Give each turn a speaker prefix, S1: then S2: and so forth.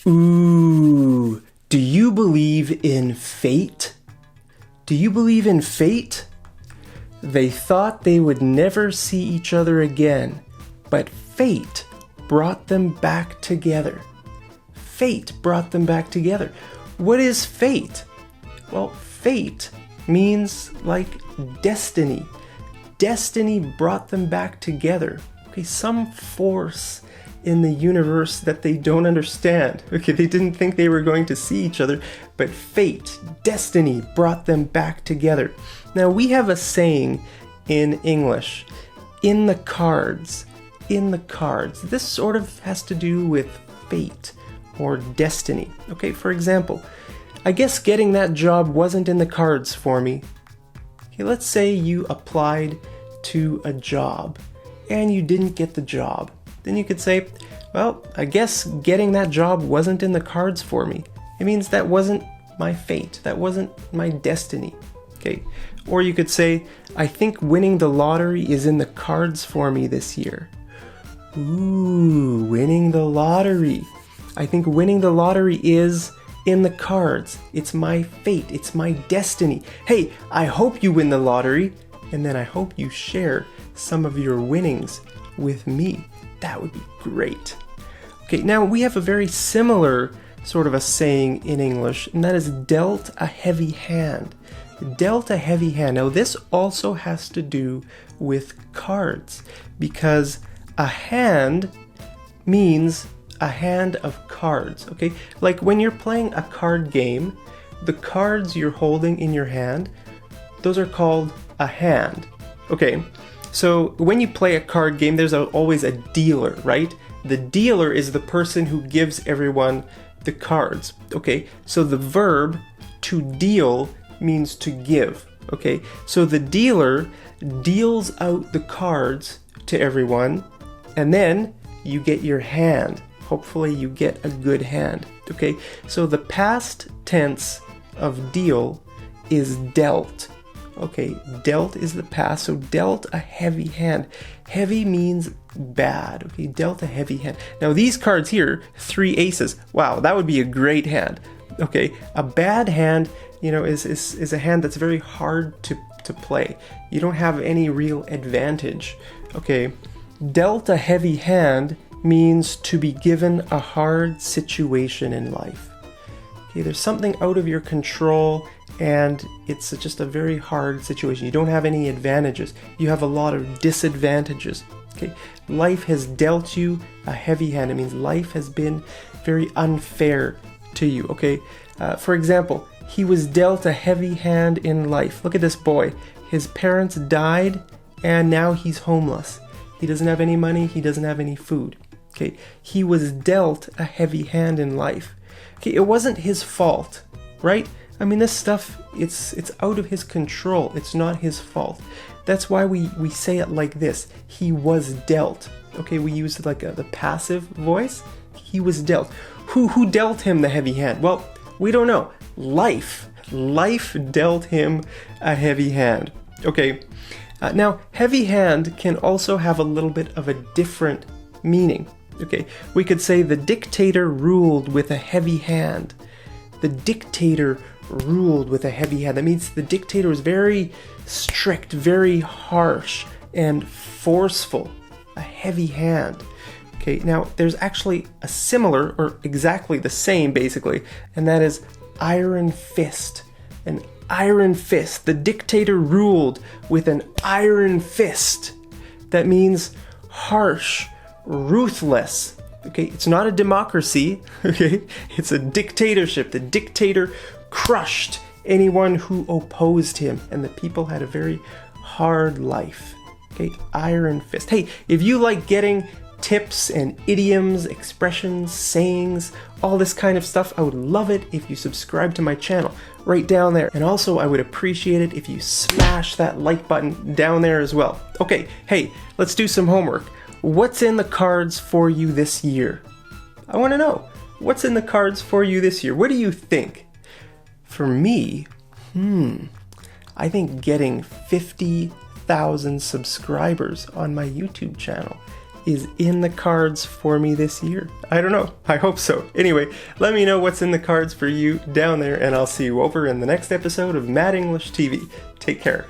S1: Ooh, do you believe in fate? Do you believe in fate? They thought they would never see each other again, but fate brought them back together. Fate brought them back together. What is fate? Well, fate means like destiny. Destiny brought them back together. Okay, some force in the universe that they don't understand. Okay, they didn't think they were going to see each other, but fate, destiny brought them back together. Now we have a saying in English, in the cards, in the cards. This sort of has to do with fate or destiny. Okay, for example, I guess getting that job wasn't in the cards for me. Okay, let's say you applied to a job and you didn't get the job. Then you could say, well, I guess getting that job wasn't in the cards for me. It means that wasn't my fate. That wasn't my destiny. Okay. Or you could say, I think winning the lottery is in the cards for me this year. Ooh, winning the lottery. I think winning the lottery is in the cards. It's my fate. It's my destiny. Hey, I hope you win the lottery, and then I hope you share some of your winnings with me. That would be great. Okay, now we have a very similar sort of a saying in English, and that is dealt a heavy hand. Dealt a heavy hand. Now this also has to do with cards, because a hand means a hand of cards, okay? Like when you're playing a card game, the cards you're holding in your hand, those are called a hand, okay? So when you play a card game, there's always a dealer, right? The dealer is the person who gives everyone the cards, okay? So the verb to deal means to give, okay? So the dealer deals out the cards to everyone, and then you get your hand. Hopefully you get a good hand, okay? So the past tense of deal is dealt. Okay, dealt is the past, so dealt a heavy hand. Heavy means bad, okay, dealt a heavy hand. Now these cards here, 3 aces, wow, that would be a great hand. Okay, a bad hand, you know, is a hand that's very hard to play. You don't have any real advantage, okay. Dealt a heavy hand means to be given a hard situation in life. Okay, there's something out of your control, and it's just a very hard situation. You don't have any advantages. You have a lot of disadvantages. Okay, life has dealt you a heavy hand. It means life has been very unfair to you. Okay, for example, he was dealt a heavy hand in life. Look at this boy. His parents died, and now he's homeless. He doesn't have any money. He doesn't have any food. Okay, he was dealt a heavy hand in life. Okay, it wasn't his fault, right? I mean, this stuff, it's out of his control. It's not his fault. That's why we say it like this. He was dealt. Okay, we use like the passive voice. He was dealt. Who dealt him the heavy hand? Well, we don't know. Life dealt him a heavy hand. Okay, now heavy hand can also have a little bit of a different meaning. Okay, we could say the dictator ruled with a heavy hand. The dictator ruled with a heavy hand. That means the dictator was very strict, very harsh, and forceful. A heavy hand. Okay, now there's actually a similar, or exactly the same basically, and that is iron fist. An iron fist. The dictator ruled with an iron fist. That means harsh, ruthless. Okay, it's not a democracy, okay? It's a dictatorship. The dictator crushed anyone who opposed him, and the people had a very hard life. Okay, iron fist. Hey, if you like getting tips and idioms, expressions, sayings, all this kind of stuff, I would love it if you subscribe to my channel right down there. And also, I would appreciate it if you smash that like button down there as well. Okay, hey, let's do some homework. What's in the cards for you this year? I want to know. What's in the cards for you this year? What do you think? For me, I think getting 50,000 subscribers on my YouTube channel is in the cards for me this year. I don't know. I hope so. Anyway, let me know what's in the cards for you down there, and I'll see you over in the next episode of Mad English TV. Take care.